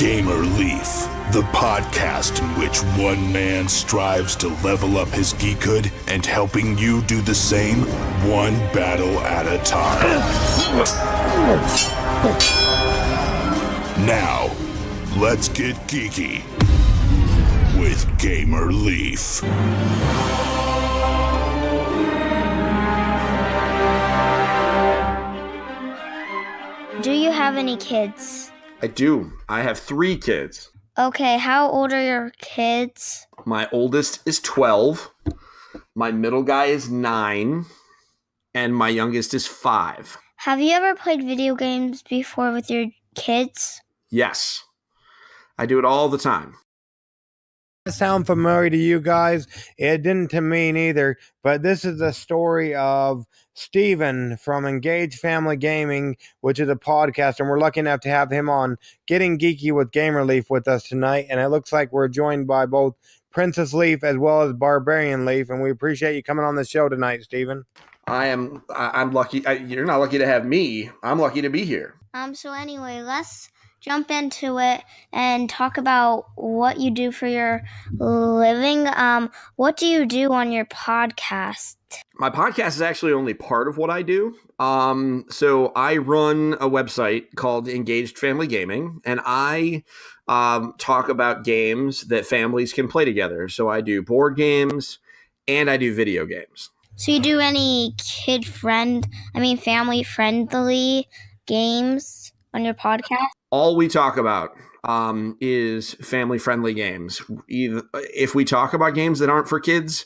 Gamer Leaf, the podcast in which one man strives to level up his geekhood and helping you do the same, one battle at a time. Now, let's get geeky with Gamer Leaf. Do you have any kids? I do. I have 3 kids. Okay, how old are your kids? My oldest is 12. My middle guy is 9. And my youngest is 5. Have you ever played video games before with your kids? Yes. I do it all the time. Sound familiar to you guys? It didn't to me neither, but this is the story of Stephen from Engaged Family Gaming, which is a podcast, and we're lucky enough to have him on Getting Geeky with Gamer Leaf with us tonight, and it looks like we're joined by both Princess Leaf as well as Barbarian Leaf, and we appreciate you coming on the show tonight, Stephen. I'm lucky. You're not lucky to have me. I'm lucky to be here. So anyway, let's jump into it and talk about what you do for your living. What do you do on your podcast? My podcast is actually only part of what I do. So I run a website called Engaged Family Gaming, and I talk about games that families can play together. So I do board games and I do video games. So you do any family-friendly games on your podcast? All we talk about is family-friendly games. If we talk about games that aren't for kids,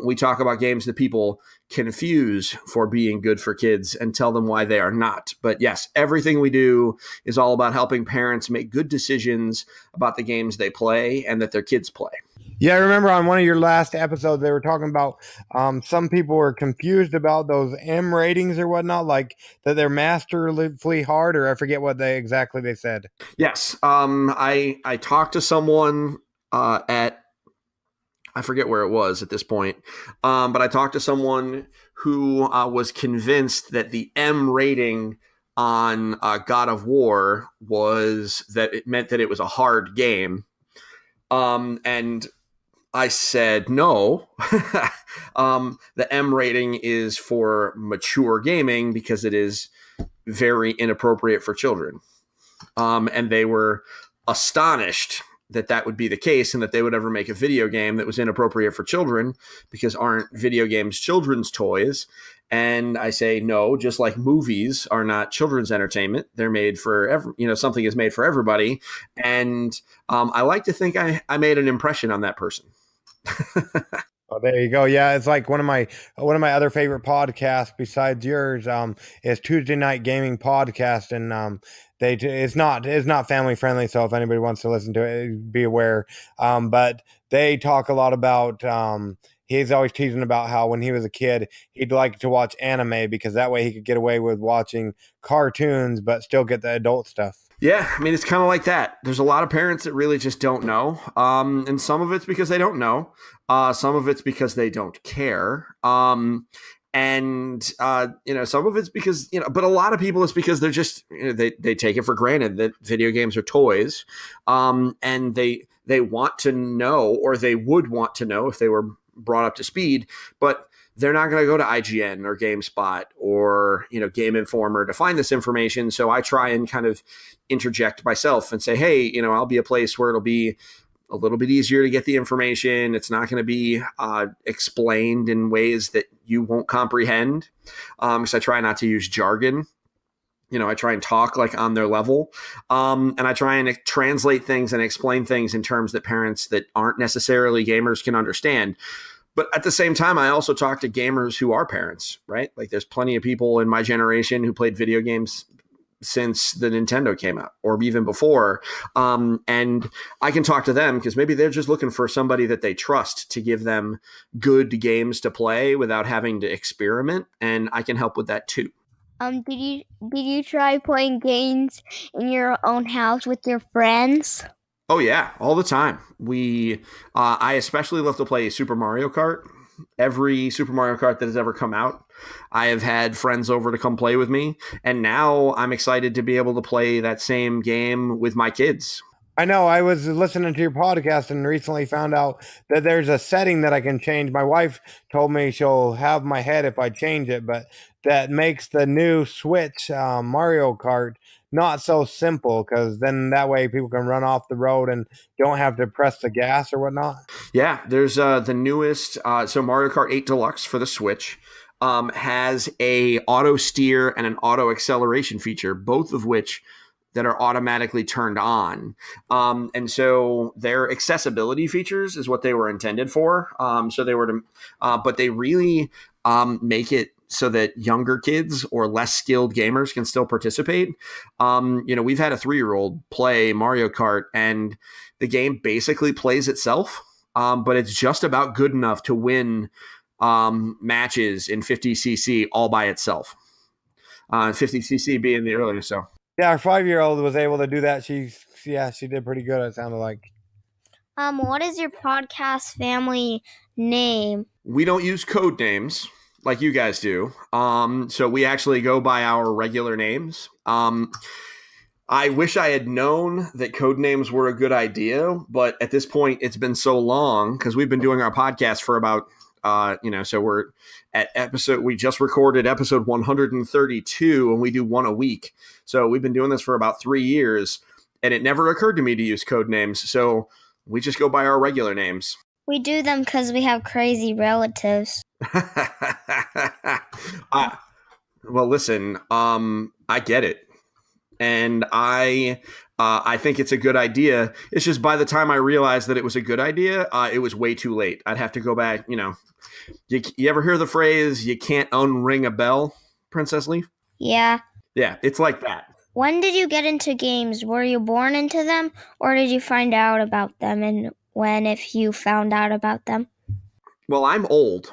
we talk about games that people confuse for being good for kids and tell them why they are not. But yes, everything we do is all about helping parents make good decisions about the games they play and that their kids play. Yeah, I remember on one of your last episodes, they were talking about some people were confused about those M ratings or whatnot, like that they're masterfully hard, or I forget what they said. Yes. I talked to someone I forget where it was at this point, but I talked to someone who was convinced that the M rating on God of War was that it meant that it was a hard game. And I said, no, the M rating is for mature gaming because it is very inappropriate for children. And they were astonished that that would be the case and that they would ever make a video game that was inappropriate for children, because aren't video games children's toys? And I say, no, just like movies are not children's entertainment. They're made for something is made for everybody. And I like to think I made an impression on that person. Oh, there you go. Yeah, it's like one of my other favorite podcasts besides yours is Tuesday Night Gaming Podcast, and it's not family friendly. So if anybody wants to listen to it, be aware. But they talk a lot about. He's always teasing about how when he was a kid, he'd like to watch anime because that way he could get away with watching cartoons but still get the adult stuff. Yeah, I mean, it's kind of like that. There's a lot of parents that really just don't know. And some of it's because they don't know. Some of it's because they don't care. And some of it's because, but a lot of people it's because they're just, they take it for granted that video games are toys. And they want to know, or they would want to know if they were brought up to speed, but they're not going to go to IGN or GameSpot or, Game Informer to find this information. So I try and kind of interject myself and say, hey, I'll be a place where it'll be a little bit easier to get the information. It's not going to be explained in ways that you won't comprehend. Because I try not to use jargon. I try and talk like on their level. And I try and translate things and explain things in terms that parents that aren't necessarily gamers can understand. But at the same time, I also talk to gamers who are parents, right? Like there's plenty of people in my generation who played video games since the Nintendo came out or even before. And I can talk to them because maybe they're just looking for somebody that they trust to give them good games to play without having to experiment. And I can help with that too. Did you try playing games in your own house with your friends? Oh yeah, all the time. I especially love to play Super Mario Kart. Every Super Mario Kart that has ever come out, I have had friends over to come play with me, and now I'm excited to be able to play that same game with my kids. I know. I was listening to your podcast and recently found out that there's a setting that I can change. My wife told me she'll have my head if I change it, but that makes the new Switch Mario Kart not so simple, because then that way people can run off the road and don't have to press the gas or whatnot. Yeah, there's the newest, so Mario Kart 8 Deluxe for the Switch has a auto steer and an auto acceleration feature, both of which that are automatically turned on. And so their accessibility features is what they were intended for. So they were to, but they really make it so that younger kids or less skilled gamers can still participate. We've had a 3-year-old play Mario Kart, and the game basically plays itself, but it's just about good enough to win matches in 50cc all by itself. 50cc being the earlier, so. Yeah, our 5-year-old was able to do that. She did pretty good, it sounded like. What is your podcast family name? We don't use code names like you guys do. So we actually go by our regular names. I wish I had known that code names were a good idea, but at this point it's been so long because we've been doing our podcast for about so we're at we just recorded episode 132 and we do one a week. So we've been doing this for about 3 years, and it never occurred to me to use code names. So we just go by our regular names. We do them because we have crazy relatives. Well, listen, I get it. And I think it's a good idea. It's just by the time I realized that it was a good idea, it was way too late. I'd have to go back. You ever hear the phrase, you can't unring a bell, Princess Leaf? Yeah. Yeah, it's like that. When did you get into games? Were you born into them, or did you find out about them? And when, if you found out about them? Well, I'm old.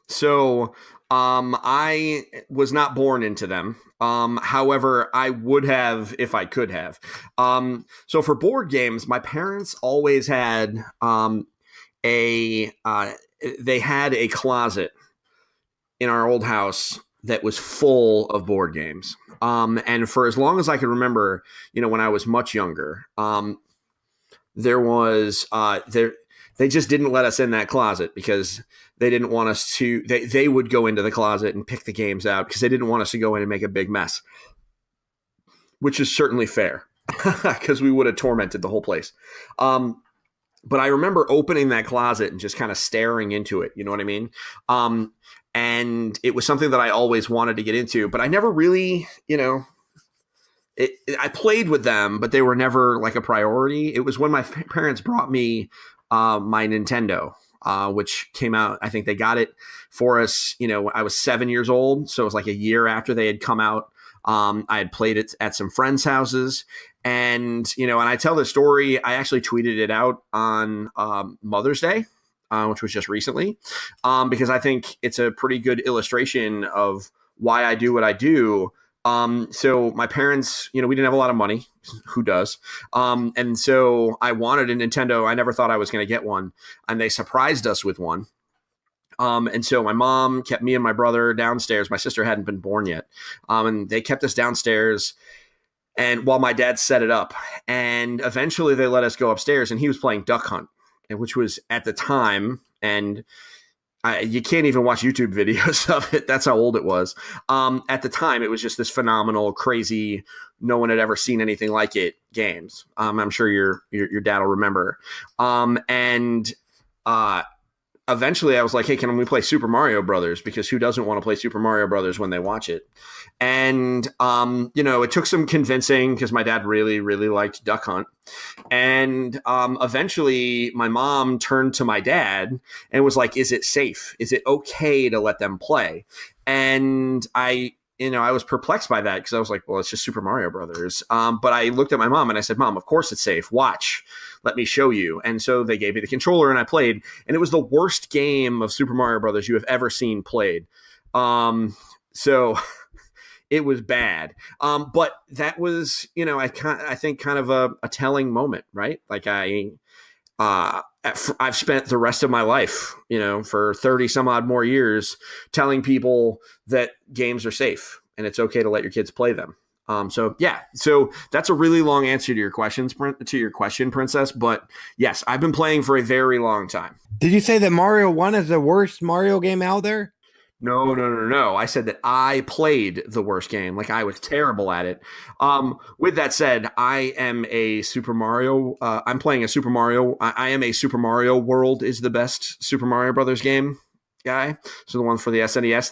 So I was not born into them. However, I would have if I could have. So for board games, my parents always had they had a closet in our old house that was full of board games. And for as long as I could remember, when I was much younger, there was they just didn't let us in that closet because they didn't want us to, they would go into the closet and pick the games out because they didn't want us to go in and make a big mess, which is certainly fair because we would have tormented the whole place. But I remember opening that closet and just kind of staring into it. You know what I mean? And it was something that I always wanted to get into, but I never really, I played with them, but they were never like a priority. It was when my parents brought me my Nintendo, which came out. I think they got it for us. I was 7 years old. So it was like a year after they had come out. I had played it at some friends' houses, and I tell this story. I actually tweeted it out on Mother's Day, which was just recently, because I think it's a pretty good illustration of why I do what I do. So my parents, we didn't have a lot of money. Who does? And so I wanted a Nintendo. I never thought I was going to get one, and they surprised us with one. And so my mom kept me and my brother downstairs. My sister hadn't been born yet. And they kept us downstairs, and while my dad set it up, and eventually they let us go upstairs, and he was playing Duck Hunt, which was at the time, and you can't even watch YouTube videos of it. That's how old it was. At the time, it was just this phenomenal, crazy, no one had ever seen anything like it games. I'm sure your dad will remember. Eventually I was like, hey, can we play Super Mario Brothers? Because who doesn't want to play Super Mario Brothers when they watch it? And, it took some convincing because my dad really, really liked Duck Hunt. And eventually my mom turned to my dad and was like, is it safe? Is it okay to let them play? And I was perplexed by that because I was like, well, it's just Super Mario Brothers. But I looked at my mom and I said, Mom, of course it's safe. Watch. Let me show you. And so they gave me the controller and I played. And it was the worst game of Super Mario Brothers you have ever seen played. So it was bad. But that was, I think kind of a telling moment, right? Like I've spent the rest of my life, for 30 some odd more years telling people that games are safe and it's okay to let your kids play them. So that's a really long answer to your question, Princess. But yes, I've been playing for a very long time. Did you say that Mario 1 is the worst Mario game out there? No. I said that I played the worst game. Like, I was terrible at it. With that said, I am a Super Mario. I'm playing a Super Mario. I am a Super Mario World is the best Super Mario Brothers game guy. So the one for the SNES,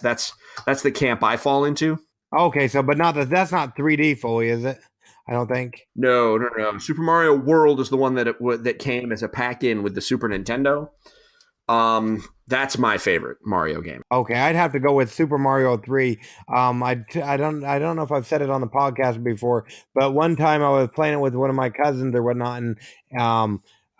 that's the camp I fall into. Okay, so but that's not 3D fully, is it? I don't think. No. Super Mario World is the one that came as a pack-in with the Super Nintendo. That's my favorite Mario game. Okay, I'd have to go with Super Mario 3. I don't know if I've said it on the podcast before, but one time I was playing it with one of my cousins or whatnot, and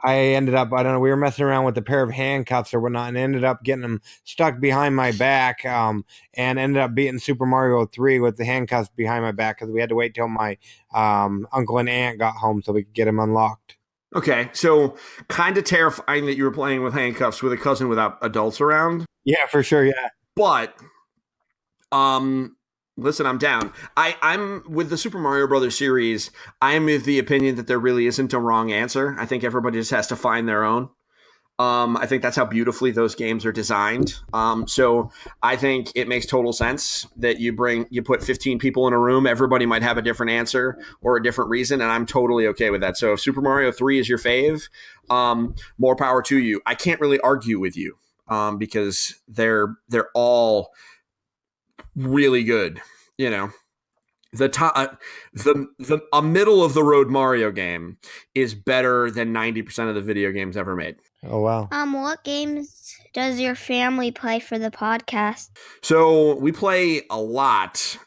I ended up, I don't know, we were messing around with a pair of handcuffs or whatnot, and ended up getting them stuck behind my back, and ended up beating Super Mario 3 with the handcuffs behind my back because we had to wait till my uncle and aunt got home so we could get them unlocked. Okay, so kind of terrifying that you were playing with handcuffs with a cousin without adults around. Yeah, for sure, yeah. But, listen, I'm down. I'm with the Super Mario Brothers series. I'm of the opinion that there really isn't a wrong answer. I think everybody just has to find their own. I think that's how beautifully those games are designed. So I think it makes total sense that you put 15 people in a room. Everybody might have a different answer or a different reason, and I'm totally okay with that. So if Super Mario 3 is your fave, more power to you. I can't really argue with you because they're all really good. A middle of the road Mario game is better than 90% of the video games ever made. Oh, wow. What games does your family play for the podcast? So we play a lot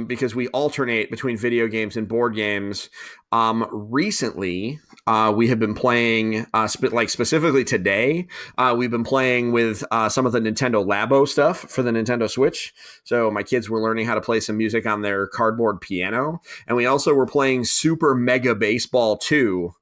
because we alternate between video games and board games. Recently, we have been playing, specifically today, we've been playing with some of the Nintendo Labo stuff for the Nintendo Switch. So my kids were learning how to play some music on their cardboard piano. And we also were playing Super Mega Baseball 2.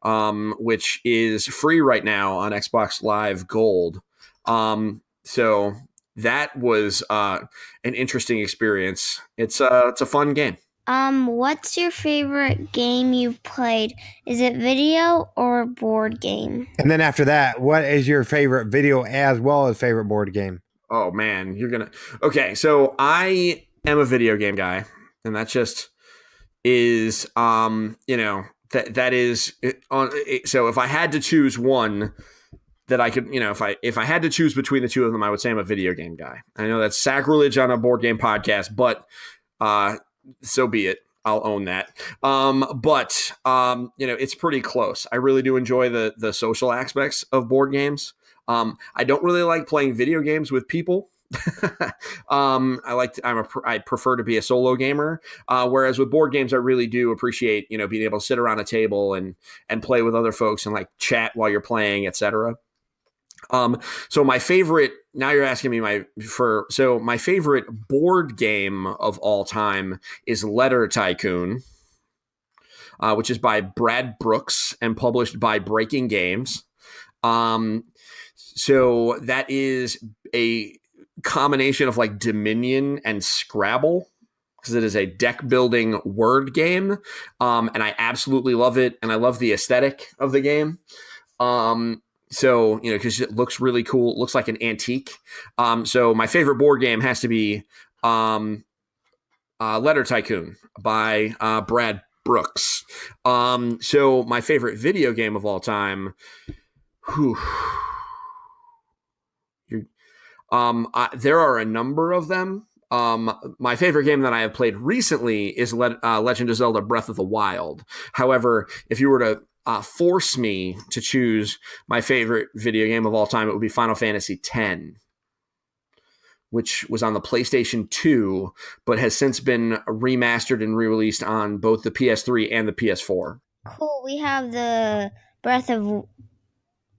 Which is free right now on Xbox Live Gold. So that was an interesting experience. It's a fun game. What's your favorite game you've played? Is it video or board game? And then after that, what is your favorite video as well as favorite board game? Oh man, okay. So I am a video game guy, and that just is, that is on. So if I had to choose one that I could, if I had to choose between the two of them, I would say I'm a video game guy. I know that's sacrilege on a board game podcast, but so be it. I'll own that. But it's pretty close. I really do enjoy the social aspects of board games. I don't really like playing video games with people. I prefer to be a solo gamer. Whereas with board games, I really do appreciate, being able to sit around a table and play with other folks and like chat while you're playing, etc. So my favorite, now you're asking me my favorite board game of all time is Letter Tycoon, which is by Brad Brooks and published by Breaking Games. So that is a combination of like Dominion and Scrabble, because it is a deck building word game. And I absolutely love it. And I love the aesthetic of the game. So, because it looks really cool. It looks like an antique. So my favorite board game has to be Letter Tycoon by Brad Brooks. So my favorite video game of all time, there are a number of them. My favorite game that I have played recently is Legend of Zelda Breath of the Wild. However, if you were to force me to choose my favorite video game of all time, it would be Final Fantasy X, which was on the PlayStation 2, but has since been remastered and re-released on both the PS3 and the PS4. Cool. We have the Breath of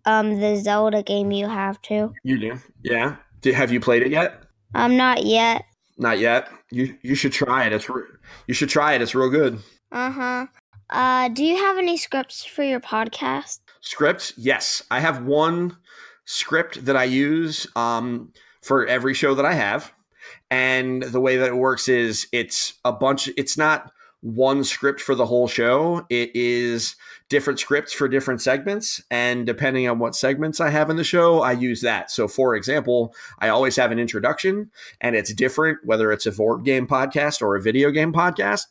the Zelda game you have too. You do? Yeah. Have you played it yet? Not yet. Not yet. You should try it. You should try it. It's real good. Do you have any scripts for your podcast? Script, yes. I have one script that I use for every show that I have. And the way that it works is it's not one script for the whole show. It is different scripts for different segments. And depending on what segments I have in the show, I use that. So for example, I always have an introduction, and it's different whether it's a board game podcast or a video game podcast.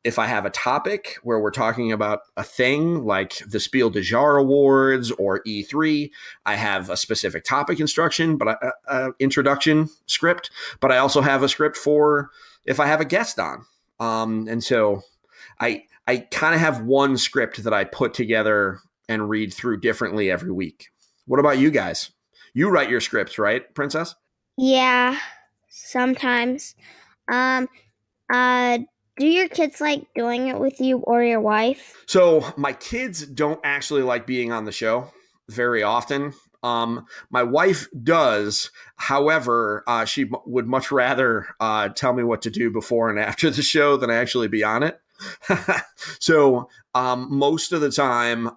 If I have a topic where we're talking about a thing like the Spiel des Jahres Awards or E3, I have a specific topic instruction, but introduction script. But I also have a script for if I have a guest on. And so I kind of have one script that I put together and read through differently every week. What about you guys? You write your scripts, right, Princess? Yeah, sometimes. Do your kids like doing it with you or your wife? So my kids don't actually like being on the show very often. My wife does. However, she would much rather tell me what to do before and after the show than actually be on it. So most of the time,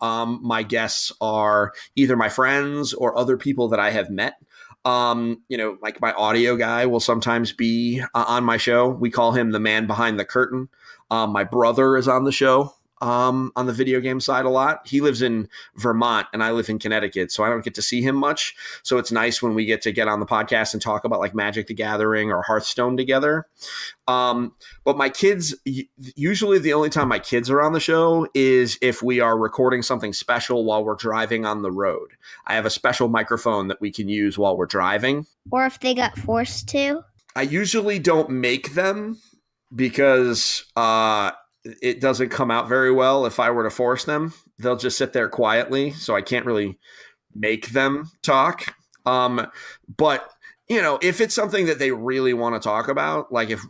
my guests are either my friends or other people that I have met. Like my audio guy will sometimes be on my show. We call him the man behind the curtain. My brother is on the show on the video game side a lot. He lives in Vermont and I live in Connecticut, so I don't get to see him much. So it's nice when we get on the podcast and talk about like Magic the Gathering or Hearthstone together. But my kids, usually the only time my kids are on the show is if we are recording something special while we're driving on the road. I have a special microphone that we can use while we're driving. Or if they got forced to? I usually don't make them because it doesn't come out very well if I were to force them. They'll just sit there quietly, so I can't really make them talk. But if it's something that they really want to talk about, like if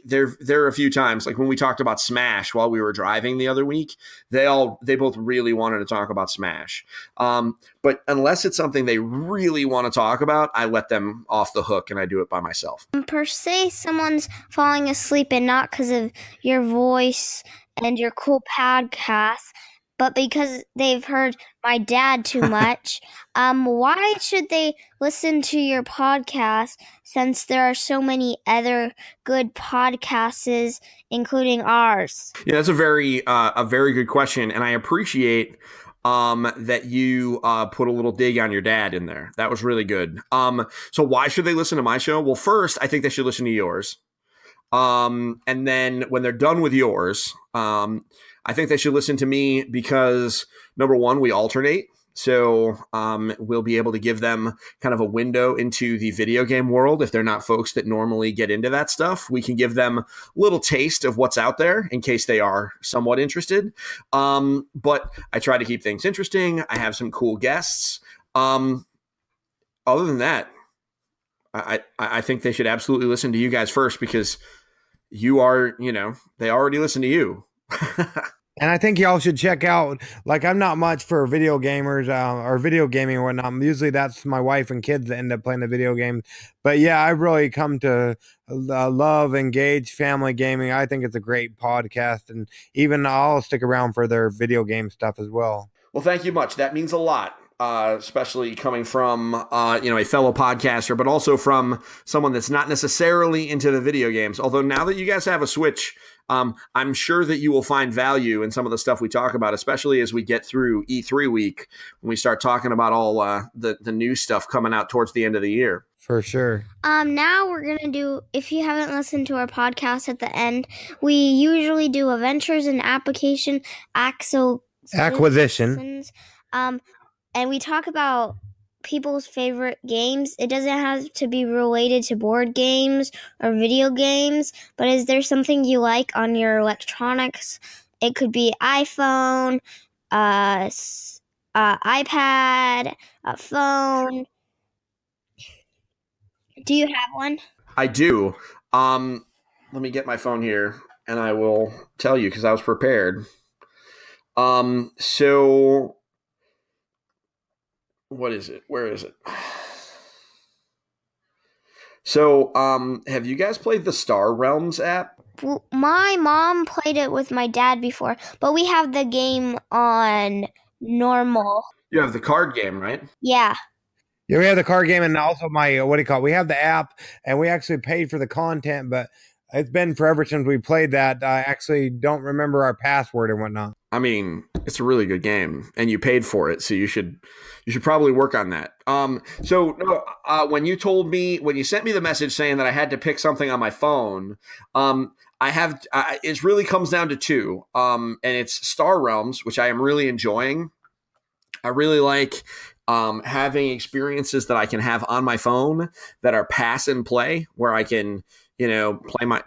there are a few times, like when we talked about Smash while we were driving the other week, they both really wanted to talk about Smash. But unless it's something they really want to talk about, I let them off the hook and I do it by myself. Per se, someone's falling asleep and not because of your voice and your cool podcast, but because they've heard my dad too much. Why should they listen to your podcast since there are so many other good podcasts, including ours? Yeah, that's a very good question, and I appreciate that you put a little dig on your dad in there. That was really good. So why should they listen to my show? Well, first, I think they should listen to yours. And then when they're done with yours, I think they should listen to me because, number one, we alternate. So we'll be able to give them kind of a window into the video game world. If they're not folks that normally get into that stuff, we can give them a little taste of what's out there in case they are somewhat interested. But I try to keep things interesting. I have some cool guests. Other than that, I think they should absolutely listen to you guys first because you are, they already listen to you. And I think y'all should check out, like, I'm not much for video gamers or video gaming or whatnot. Usually that's my wife and kids that end up playing the video game. But yeah, I've really come to love Engaged Family Gaming. I think it's a great podcast, and even I'll stick around for their video game stuff as well. Well, thank you much. That means a lot. Especially coming from, a fellow podcaster, but also from someone that's not necessarily into the video games. Although now that you guys have a Switch, I'm sure that you will find value in some of the stuff we talk about, especially as we get through E3 week, when we start talking about all the new stuff coming out towards the end of the year. For sure. Now we're going to do, if you haven't listened to our podcast at the end, we usually do adventures and application acquisitions. And we talk about people's favorite games. It doesn't have to be related to board games or video games, but is there something you like on your electronics? It could be iPhone, iPad, a phone. Do you have one? I do. Let me get my phone here and I will tell you because I was prepared. So what is it? Where is it? So, have you guys played the Star Realms app? My mom played it with my dad before, but we have the game on normal. You have the card game, right? Yeah. Yeah, we have the card game and also my what do you call it? We have the app and we actually paid for the content, but it's been forever since we played that. I actually don't remember our password and whatnot. I mean, it's a really good game, and you paid for it, so you should probably work on that. So no, when you sent me the message saying that I had to pick something on my phone, I have it really comes down to two, and it's Star Realms, which I am really enjoying. I really like having experiences that I can have on my phone that are pass and play, where I can,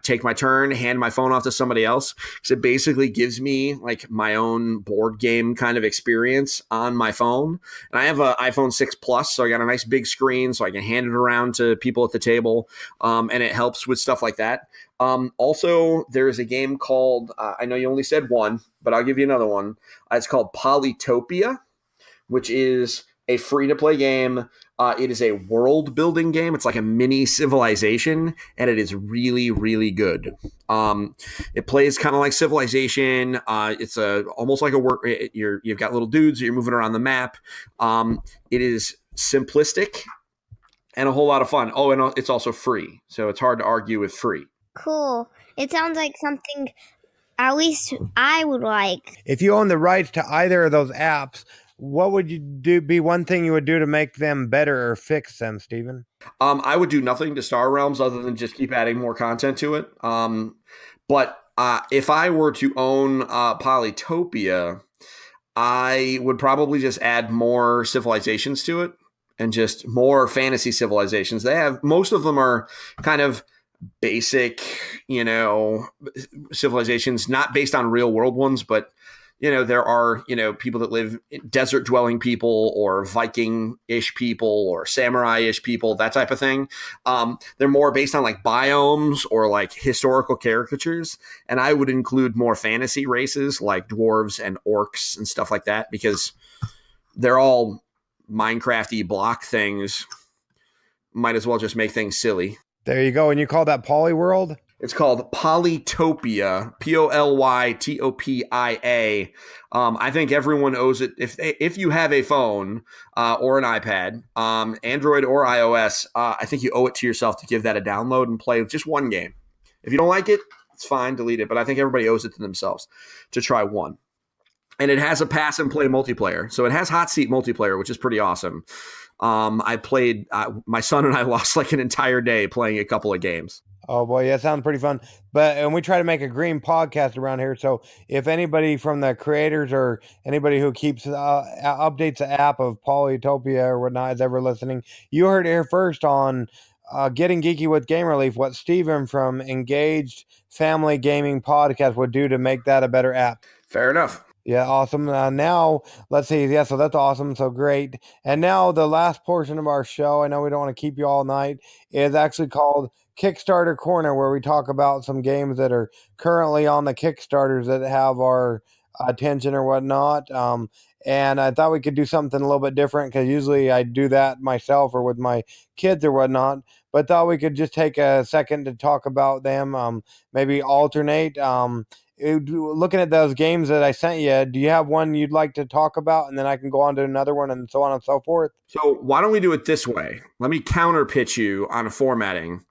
take my turn, hand my phone off to somebody else. Because it basically gives me like my own board game kind of experience on my phone. And I have an iPhone 6 Plus, so I got a nice big screen, so I can hand it around to people at the table, and it helps with stuff like that. Also, there is a game called, I know you only said one, but I'll give you another one. It's called Polytopia, which is a free-to-play game. It is a world-building game. It's like a mini civilization, and it is really, really good. It plays kind of like Civilization. It's almost like a work. You've got little dudes. You're moving around the map. It is simplistic and a whole lot of fun. Oh, and it's also free, so it's hard to argue with free. Cool. It sounds like something at least I would like. If you own the rights to either of those apps, what would you do? Be one thing you would do to make them better or fix them, Stephen? I would do nothing to Star Realms other than just keep adding more content to it. But if I were to own Polytopia, I would probably just add more civilizations to it and just more fantasy civilizations. Most of them are kind of basic, civilizations, not based on real world ones, but there are, people that live desert dwelling people or Viking-ish people or samurai-ish people, that type of thing. They're more based on like biomes or like historical caricatures. And I would include more fantasy races like dwarves and orcs and stuff like that, because they're all Minecraft-y block things. Might as well just make things silly. There you go. And you call that Polyworld? It's called Polytopia, Polytopia. I think everyone owes it. If you have a phone or an iPad, Android or iOS, I think you owe it to yourself to give that a download and play just one game. If you don't like it, it's fine, delete it. But I think everybody owes it to themselves to try one. And it has a pass and play multiplayer. So it has hot seat multiplayer, which is pretty awesome. I played, my son and I lost like an entire day playing a couple of games. Oh boy, yeah, sounds pretty fun. And we try to make a green podcast around here. So if anybody from the creators or anybody who keeps updates the app of Polytopia or whatnot is ever listening, you heard it here first on Getting Geeky with Game Relief. What Stephen from Engaged Family Gaming Podcast would do to make that a better app. Fair enough. Yeah, awesome. Now, let's see. Yeah, so that's awesome. So great. And now the last portion of our show, I know we don't want to keep you all night, is actually called Kickstarter Corner, where we talk about some games that are currently on the Kickstarters that have our attention or whatnot. And I thought we could do something a little bit different, because usually I do that myself or with my kids or whatnot. But thought we could just take a second to talk about them, maybe alternate. Looking at those games that I sent you, do you have one you'd like to talk about, and then I can go on to another one and so on and so forth? So why don't we do it this way? Let me counter pitch you on a formatting.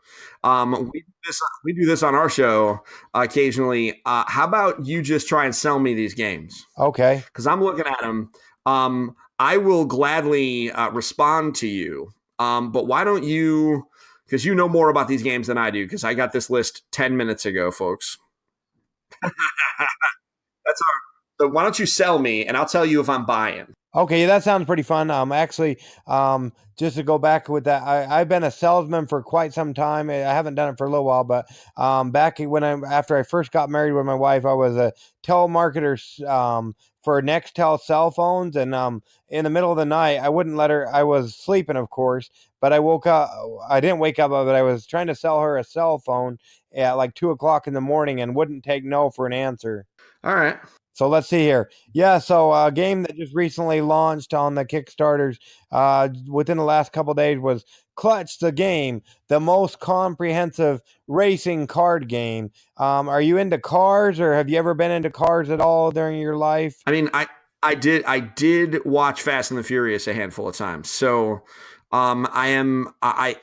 We do this on our show occasionally. How about you just try and sell me these games? Okay. Because I'm looking at them. I will gladly respond to you. But why don't you, because you know more about these games than I do, because I got this list 10 minutes ago, folks. That's our. So why don't you sell me, and I'll tell you if I'm buying. Okay, that sounds pretty fun. Actually, just to go back with that, I've been a salesman for quite some time. I haven't done it for a little while, but back after I first got married with my wife, I was a telemarketer for Nextel cell phones, and in the middle of the night, I wouldn't let her. I was sleeping, of course, but I woke up. I didn't wake up, but I was trying to sell her a cell phone at like 2:00 in the morning, and wouldn't take no for an answer. All right. So let's see here. Yeah, so a game that just recently launched on the Kickstarters within the last couple days was Clutch the Game, the most comprehensive racing card game. Are you into cars, or have you ever been into cars at all during your life? I mean, I did watch Fast and the Furious a handful of times. So I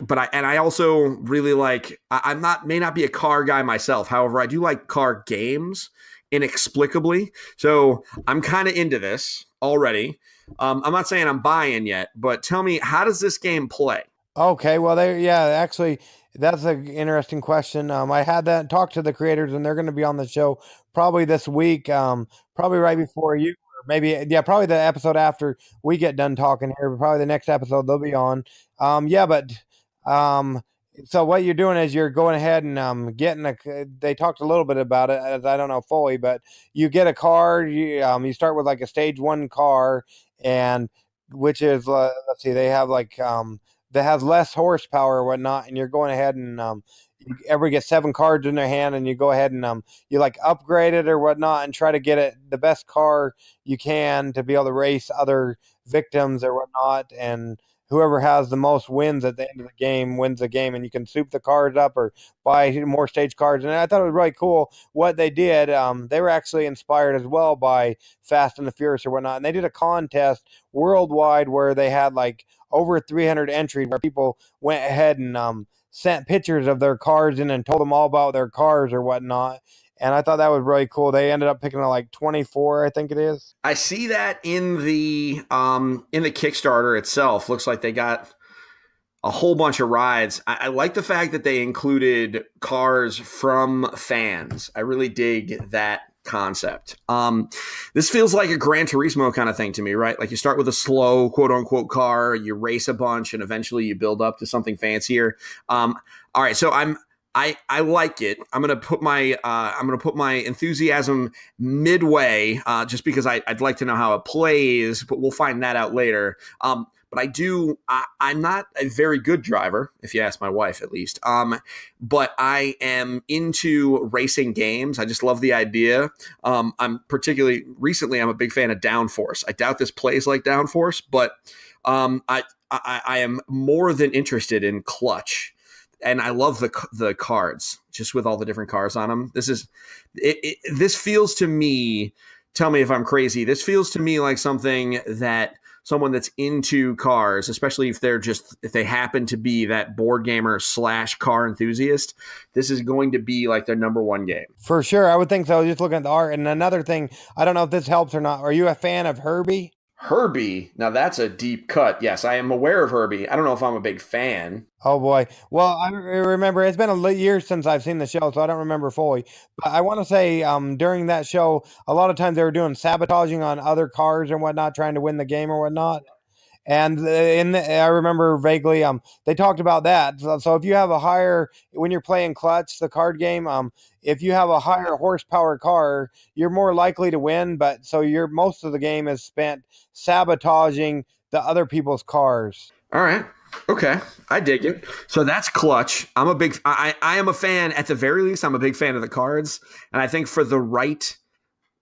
also really like, I'm not, may not be a car guy myself. However, I do like car games inexplicably. So I'm kind of into this already. I'm not saying I'm buying yet, but tell me, how does this game play? Okay, well, actually, that's an interesting question. I had that talk to the creators, and they're going to be on the show probably this week, probably right before you, or maybe, yeah, probably the episode after we get done talking here, but probably the next episode they'll be on. Yeah, but um, so what you're doing is you're going ahead and getting they talked a little bit about it, as I don't know fully, but you get a car, you start with like a stage one car, and which is, let's see, they have like, that has less horsepower or whatnot, and you're going ahead and you ever get 7 cards in their hand, and you go ahead and you like upgrade it or whatnot, and try to get it the best car you can to be able to race other victims or whatnot, and whoever has the most wins at the end of the game wins the game, and you can soup the cards up or buy more stage cards. And I thought it was really cool what they did. They were actually inspired as well by Fast and the Furious or whatnot, and they did a contest worldwide where they had like over 300 entries where people went ahead and sent pictures of their cars in and told them all about their cars or whatnot. And I thought that was really cool. They ended up picking like 24, I think it is. I see that in the Kickstarter itself. Looks like they got a whole bunch of rides. I like the fact that they included cars from fans. I really dig that concept. This feels like a Gran Turismo kind of thing to me, right? Like you start with a slow, quote unquote, car, you race a bunch, and eventually you build up to something fancier. All right, so I like it. I'm gonna put my enthusiasm midway, just because I'd like to know how it plays, but we'll find that out later. But I'm not a very good driver, if you ask my wife at least. But I am into racing games. I just love the idea. I'm a big fan of Downforce. I doubt this plays like Downforce, but I am more than interested in Clutch. And I love the cards, just with all the different cars on them. This feels to me, tell me if I'm crazy, this feels to me like something that someone that's into cars, especially if they happen to be that board gamer / car enthusiast, this is going to be like their number one game. For sure. I would think so. Just looking at the art. And another thing, I don't know if this helps or not. Are you a fan of Herbie? Herbie, now that's a deep cut. Yes, I am aware of Herbie. I don't know if I'm a big fan. Oh boy. Well, I remember it's been a year since I've seen the show, so I don't remember fully. But I want to say during that show, a lot of times they were doing sabotaging on other cars and whatnot, trying to win the game or whatnot. And I remember vaguely, they talked about that. So if you have when you're playing Clutch, the card game, if you have a higher horsepower car, you're more likely to win. But so most of the game is spent sabotaging the other people's cars. All right. Okay. I dig it. So that's Clutch. I am a fan, at the very least, I'm a big fan of the cards. And I think for the right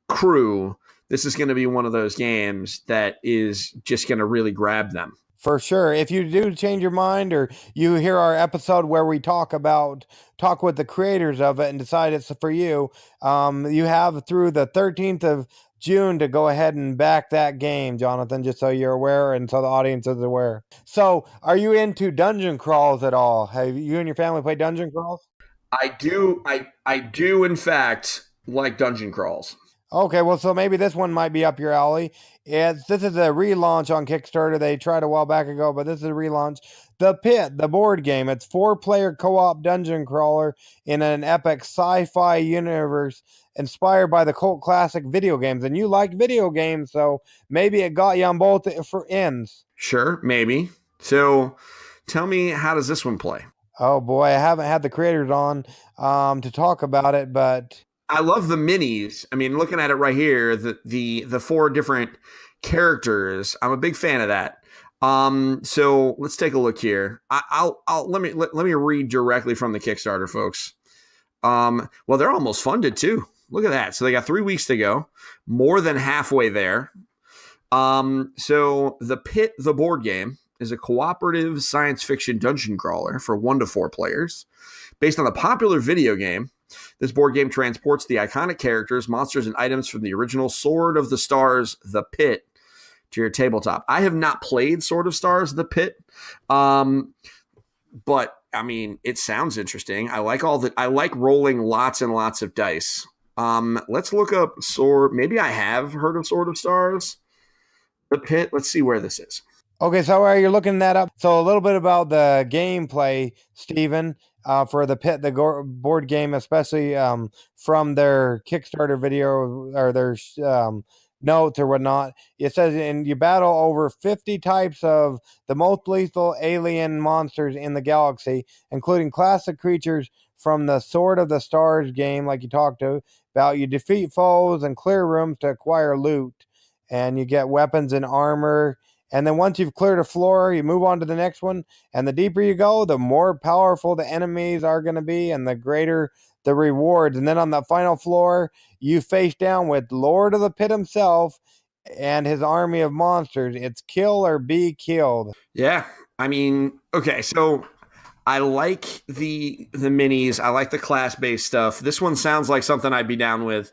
crew, this is going to be one of those games that is just going to really grab them. For sure. If you do change your mind, or you hear our episode where we talk with the creators of it and decide it's for you, you have through the 13th of June to go ahead and back that game, Jonathan, just so you're aware and so the audience is aware. So are you into dungeon crawls at all? Have you and your family played dungeon crawls? I do. I do, in fact, like dungeon crawls. Okay, well, so maybe this one might be up your alley. This is a relaunch on Kickstarter. They tried a while back ago, but this is a relaunch. The Pit, the board game. It's 4-player co-op dungeon crawler in an epic sci-fi universe inspired by the cult classic video games. And you like video games, so maybe it got you on both for ends. Sure, maybe. So tell me, how does this one play? Oh, boy, I haven't had the creators on to talk about it, but I love the minis. I mean, looking at it right here, the 4 different characters. I'm a big fan of that. So let's take a look here. Let me read directly from the Kickstarter, folks. Well, they're almost funded too. Look at that. So they got 3 weeks to go, more than halfway there. So the Pit, the board game, is a cooperative science fiction dungeon crawler for 1 to 4 players. Based on the popular video game, this board game transports the iconic characters, monsters, and items from the original Sword of the Stars, The Pit, to your tabletop. I have not played Sword of Stars, The Pit, but I mean, it sounds interesting. I like rolling lots and lots of dice. Let's look up Sword. Maybe I have heard of Sword of Stars, The Pit. Let's see where this is. Okay, so while you're looking that up, so a little bit about the gameplay, Stephen, for the Pit, the board game, especially from their Kickstarter video or their notes or whatnot. It says, and you battle over 50 types of the most lethal alien monsters in the galaxy, including classic creatures from the Sword of the Stars game, like you talked about. You defeat foes and clear rooms to acquire loot, and you get weapons and armor. And then once you've cleared a floor, you move on to the next one. And the deeper you go, the more powerful the enemies are going to be and the greater the rewards. And then on the final floor, you face down with Lord of the Pit himself and his army of monsters. It's kill or be killed. Yeah. I mean, okay, so I like the minis. I like the class-based stuff. This one sounds like something I'd be down with.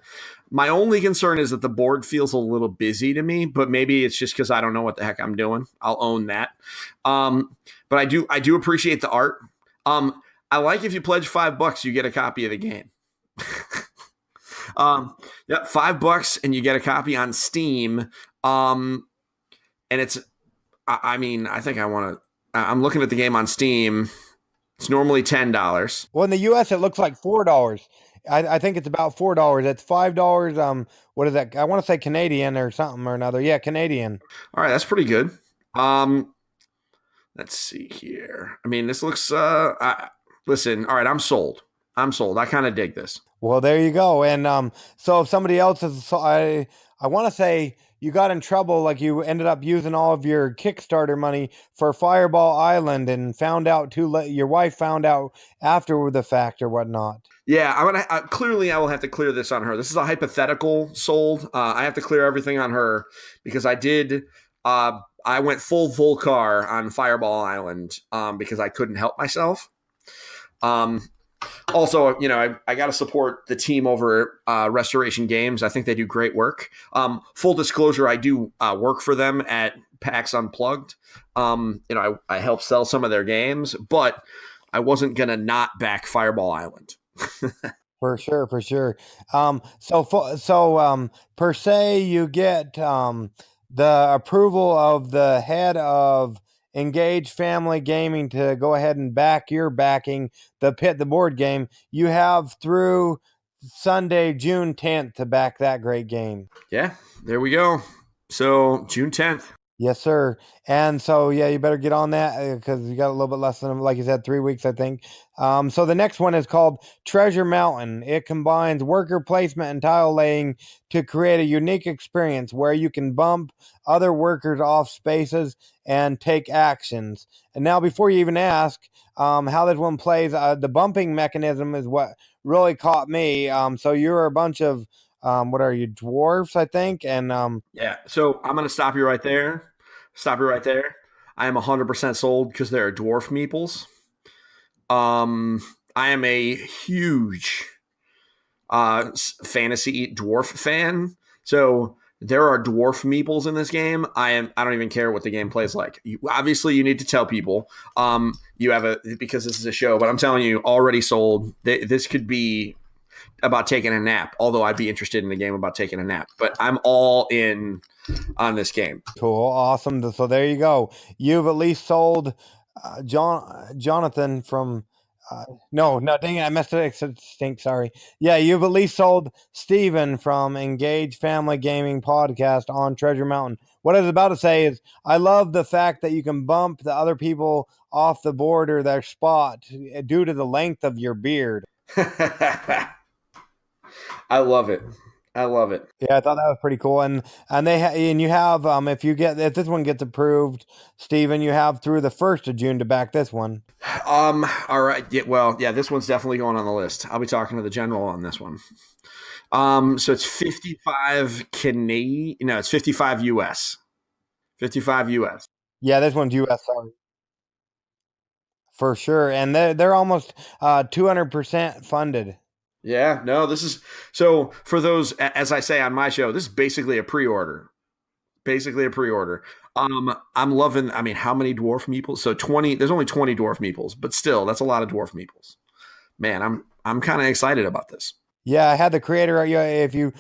My only concern is that the board feels a little busy to me, but maybe it's just because I don't know what the heck I'm doing. I'll own that. But I do appreciate the art. I like if you pledge $5, you get a copy of the game. Yeah, $5 and you get a copy on Steam. And it's, I mean, I think I'm looking at the game on Steam. It's normally $10. Well, in the U.S., it looks like $4. I think it's about $4. It's $5. What is that? I want to say Canadian or something or another. Yeah, Canadian. All right, that's pretty good. Let's see here. I mean, this looks. Listen, all right, I'm sold. I kind of dig this. Well, there you go. And so if somebody else is, I want to say you got in trouble, like you ended up using all of your Kickstarter money for Fireball Island and found out too late. Your wife found out after the fact or whatnot. Yeah, clearly I will have to clear this on her. This is a hypothetical sold. I have to clear everything on her because I did. I went full car on Fireball Island because I couldn't help myself. Also, I got to support the team over at Restoration Games. I think they do great work. Full disclosure, I do work for them at PAX Unplugged. I help sell some of their games, but I wasn't going to not back Fireball Island. For sure. So per se, you get the approval of the head of Engaged Family Gaming to go ahead and backing the Pit, the board game. You have through Sunday, June 10th to back that great game. Yeah, there we go. So June 10th. Yes, sir. And so, yeah, you better get on that because you got a little bit less than, like you said, 3 weeks, I think. So the next one is called Treasure Mountain. It combines worker placement and tile laying to create a unique experience where you can bump other workers off spaces and take actions. And now, before you even ask how this one plays, the bumping mechanism is what really caught me. So you're a bunch of, what are you, dwarfs, I think? And yeah, so I'm going to stop you right there. I am 100% sold because there are dwarf meeples. I am a huge fantasy dwarf fan. So there are dwarf meeples in this game. I don't even care what the game plays like. Obviously, you need to tell people. Because this is a show, but I'm telling you, already sold. This could be about taking a nap, although I'd be interested in the game about taking a nap. But I'm all in on this game. Cool, awesome. So there you go. You've at least sold Jonathan from no, dang it, I messed it up. Stink, sorry. Yeah, you've at least sold Stephen from Engaged Family Gaming podcast on Treasure Mountain. What I was about to say is I love the fact that you can bump the other people off the board or their spot due to the length of your beard. I love it. I love it. Yeah, I thought that was pretty cool, and and you have if this one gets approved, Stephen, you have through the 1st of June to back this one. All right. Yeah, well, yeah, this one's definitely going on the list. I'll be talking to the general on this one. So it's 55 Canadian. No, it's 55 US. 55 US. Yeah, this one's U.S. Sorry. For sure, and they're almost 200% funded. Yeah, no, this is so for those, as I say on my show, this is basically a pre-order. Basically a pre-order. I'm loving, I mean, how many dwarf meeples? So 20, there's only 20 dwarf meeples, but still, that's a lot of dwarf meeples. Man, I'm kind of excited about this. Yeah, I had the creator. Yeah, if you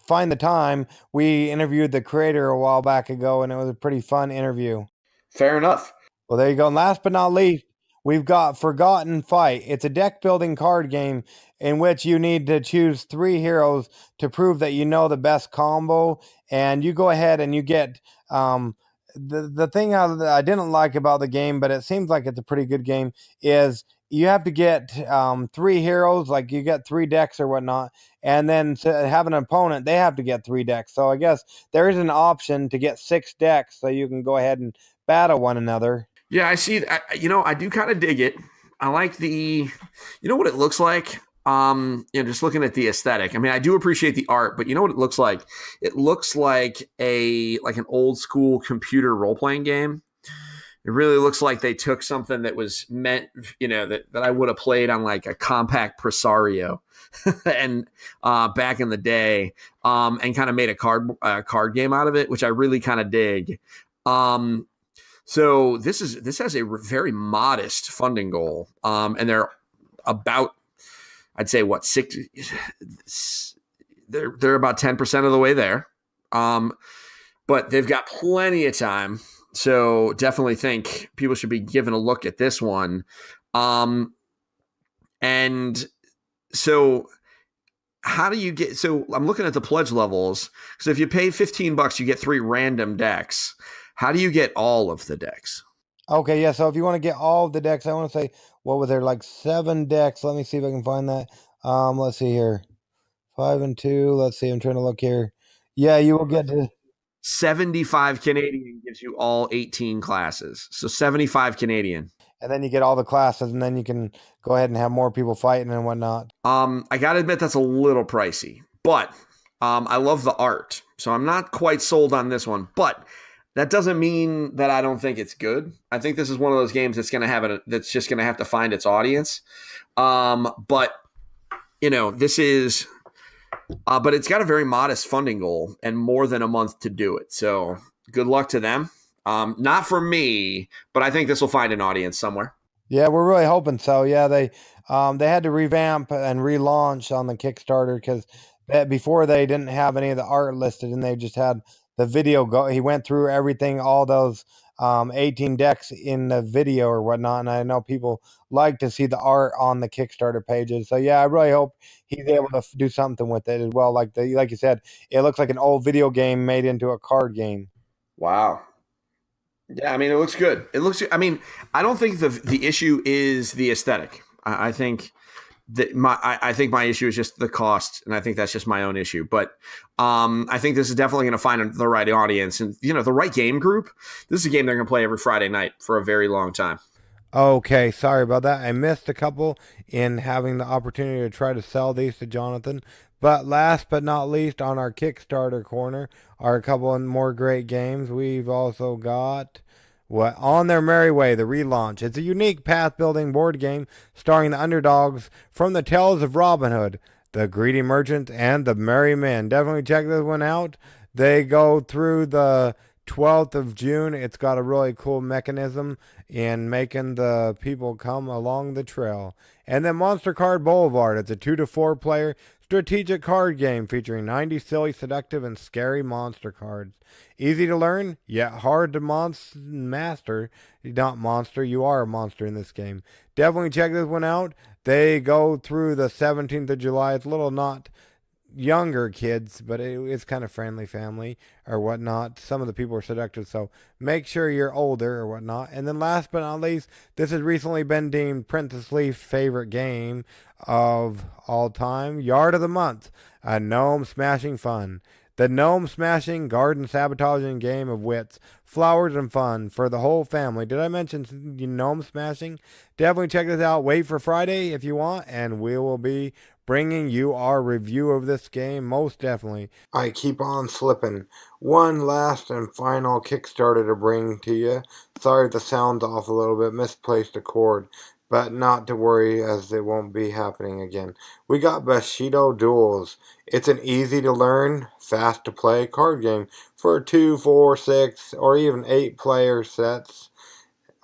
find the time, we interviewed the creator a while back ago, and it was a pretty fun interview. Fair enough. Well, there you go. And last but not least, we've got Forgotten Fight. It's a deck building card game in which you need to choose 3 heroes to prove that you know the best combo. And you go ahead and you get the thing I didn't like about the game, but it seems like it's a pretty good game, is you have to get 3 heroes, like you get 3 decks or whatnot, and then to have an opponent, they have to get 3 decks. So I guess there is an option to get 6 decks, so you can go ahead and battle one another. Yeah, I see. I do kind of dig it. I like what it looks like. Just looking at the aesthetic. I mean, I do appreciate the art, but you know what it looks like? It looks like an old school computer role playing game. It really looks like they took something that was meant, that I would have played on like a compact Presario, and back in the day, and kind of made a card game out of it, which I really kind of dig. So this has a very modest funding goal, and they're about, I'd say, what, 60? They're about 10% of the way there, but they've got plenty of time. So definitely think people should be giving a look at this one, and so. How do you get? So I'm looking at the pledge levels. So if you pay $15, you get 3 random decks. How do you get all of the decks? Okay, yeah. So if you want to get all of the decks, I want to say, what was there, like 7 decks? Let me see if I can find that. Let's see here, 5 and 2. Let's see. I'm trying to look here. Yeah, you will get to 75 Canadian gives you all 18 classes. So 75 Canadian. And then you get all the classes, and then you can go ahead and have more people fighting and whatnot. I gotta admit that's a little pricey, but I love the art, so I'm not quite sold on this one. But that doesn't mean that I don't think it's good. I think this is one of those games that's that's just gonna have to find its audience. But this is, but it's got a very modest funding goal and more than a month to do it. So good luck to them. Not for me, but I think this will find an audience somewhere. Yeah, we're really hoping so. Yeah, they had to revamp and relaunch on the Kickstarter because before they didn't have any of the art listed, and they just had the video go. He went through everything, all those 18 decks in the video or whatnot, and I know people like to see the art on the Kickstarter pages. So yeah, I really hope he's able to do something with it as well. Like you said, it looks like an old video game made into a card game. Wow. Yeah, I mean, it looks good. I mean, I don't think the issue is the aesthetic. I think that my issue is just the cost, and I think that's just my own issue. But I think this is definitely going to find the right audience and the right game group. This is a game they're going to play every Friday night for a very long time. Okay, sorry about that. I missed a couple in having the opportunity to try to sell these to Jonathan. But last but not least, on our Kickstarter corner are a couple of more great games. We've also got On Their Merry Way, the relaunch. It's a unique path-building board game starring the underdogs from the Tales of Robin Hood, the Greedy Merchant, and the Merry Men. Definitely check this one out. They go through the 12th of June. It's got a really cool mechanism in making the people come along the trail. And then Monster Card Boulevard. It's a 2 to 4 player strategic card game featuring 90 silly, seductive, and scary monster cards. Easy to learn, yet hard to master. You're not monster, you are a monster in this game. Definitely check this one out. They go through the 17th of July. It's a little not younger kids, but it's kind of friendly family or whatnot. Some of the people are seductive, so make sure you're older or whatnot. And then last but not least, this has recently been deemed Princess Leaf's favorite game of all time, Yard of the Month, a gnome smashing fun. The gnome smashing, garden sabotaging game of wits, flowers, and fun for the whole family. Did I mention gnome smashing? Definitely check this out. Wait for Friday if you want, and we will be bringing you our review of this game, most definitely. I keep on slipping. One last and final Kickstarter to bring to you. Sorry if the sound's off a little bit, misplaced a chord, but not to worry as it won't be happening again. We got Bushido Duels. It's an easy to learn, fast to play card game for 2, 4, 6, or even 8 player sets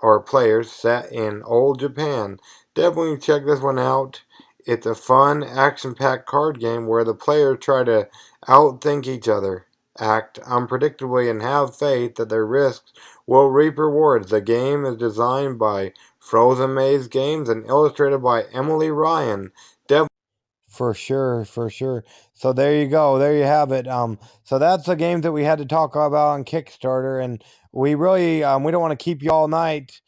or players set in old Japan. Definitely check this one out. It's a fun, action-packed card game where the players try to outthink each other, act unpredictably, and have faith that their risks will reap rewards. The game is designed by Frozen Maze Games and illustrated by Emily Ryan. For sure, for sure. So there you go. There you have it. So that's the game that we had to talk about on Kickstarter, and we really we don't want to keep you all night,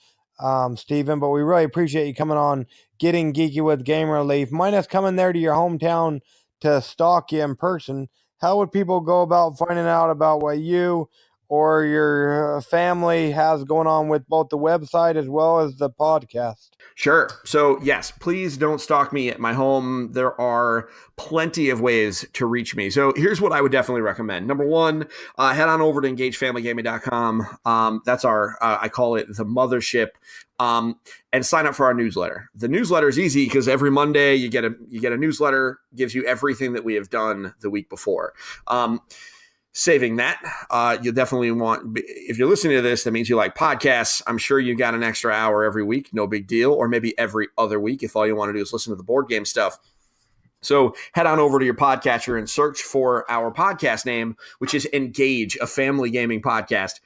Stephen, but we really appreciate you coming on, getting geeky with Game Relief. Mind us coming there to your hometown to stalk you in person. How would people go about finding out about what you or your family has going on with both the website as well as the podcast? Sure. So yes, please don't stalk me at my home. There are plenty of ways to reach me. So here's what I would definitely recommend. Number one, head on over to engagedfamilygaming.com. That's our, I call it the mothership. And sign up for our newsletter. The newsletter is easy because every Monday you get a newsletter, gives you everything that we have done the week before. Saving that, you definitely want, if you're listening to this, that means you like podcasts. I'm sure you got an extra hour every week, no big deal, or maybe every other week if all you want to do is listen to the board game stuff. So head on over to your podcatcher and search for our podcast name, which is Engage, a family gaming podcast.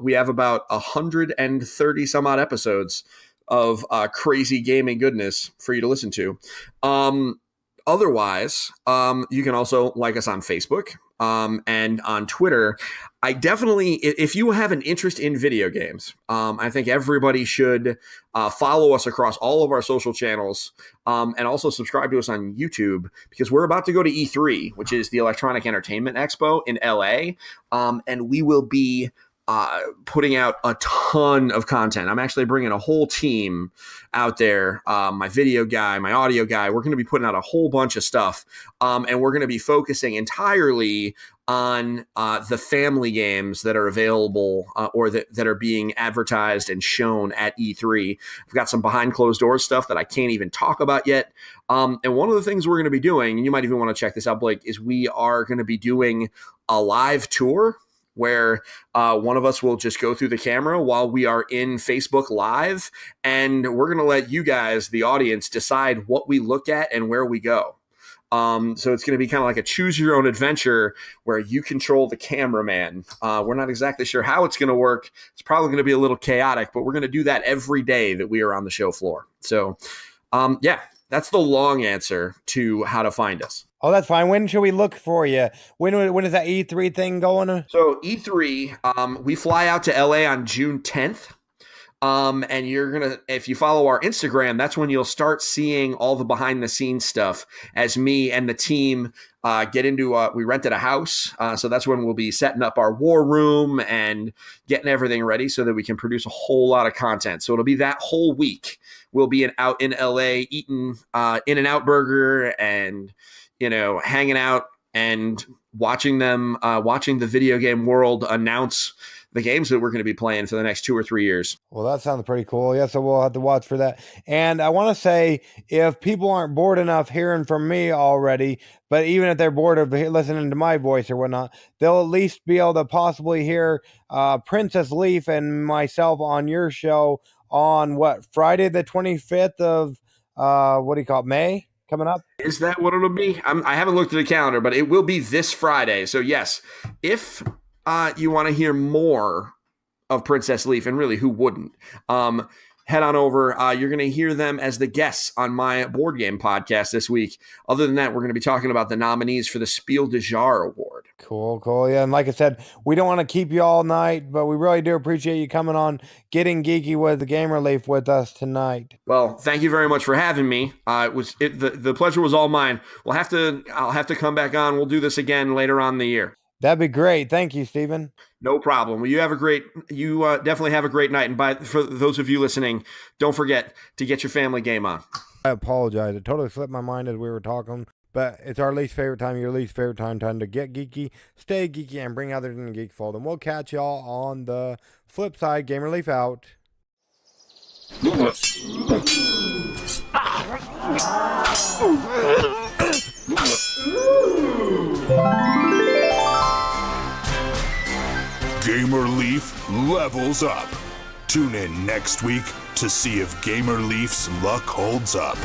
We have about 130 some odd episodes of crazy gaming goodness for you to listen to. Otherwise, you can also like us on Facebook. And on Twitter. I definitely, if you have an interest in video games, I think everybody should follow us across all of our social channels, and also subscribe to us on YouTube, because we're about to go to E3, which is the Electronic Entertainment Expo in LA, and we will be putting out a ton of content. I'm actually bringing a whole team out there, my video guy, my audio guy. We're going to be putting out a whole bunch of stuff, and we're going to be focusing entirely on the family games that are available or that are being advertised and shown at E3. We've got some behind closed doors stuff that I can't even talk about yet. And one of the things we're going to be doing, and you might even want to check this out, Blake, is we are going to be doing a live tour where one of us will just go through the camera while we are in Facebook Live, and we're going to let you guys, the audience, decide what we look at and where we go. So it's going to be kind of like a choose your own adventure where you control the cameraman. We're not exactly sure how it's going to work. It's probably going to be a little chaotic, but we're going to do that every day that we are on the show floor. So yeah, that's the long answer to how to find us. Oh, that's fine. When should we look for you? When is that E3 thing going? So E3, we fly out to LA on June 10th. And you're going to, if you follow our Instagram, that's when you'll start seeing all the behind the scenes stuff as me and the team get into, we rented a house. So that's when we'll be setting up our war room and getting everything ready so that we can produce a whole lot of content. So it'll be that whole week. We'll be out in LA eating In-N-Out Burger and, hanging out and watching the video game world announce the games that we're going to be playing for the next 2 or 3 years. Well, that sounds pretty cool. Yeah, so we'll have to watch for that. And I want to say, if people aren't bored enough hearing from me already, but even if they're bored of listening to my voice or whatnot, they'll at least be able to possibly hear Princess Leaf and myself on your show on Friday the 25th of May coming up. Is that what it'll be? I haven't looked at the calendar, but it will be this Friday. So yes, if you want to hear more of Princess Leaf, and really who wouldn't, head on over. You're going to hear them as the guests on my board game podcast this week. Other than that, we're going to be talking about the nominees for the Spiel des Jahres Award. Cool. Yeah, and like I said, we don't want to keep you all night, but we really do appreciate you coming on, getting geeky with the Game Relief with us tonight. Well, thank you very much for having me. The pleasure was all mine. I'll have to come back on. We'll do this again later on in the year. That'd be great. Thank you, Stephen. No problem. Well, you definitely have a great night. And for those of you listening, don't forget to get your family game on. I apologize. It totally slipped my mind as we were talking, but it's our least favorite time, your least favorite time to get geeky, stay geeky, and bring others in the geek fold. And we'll catch y'all on the flip side. Game Relief out. Gamer Leaf levels up. Tune in next week to see if Gamer Leaf's luck holds up.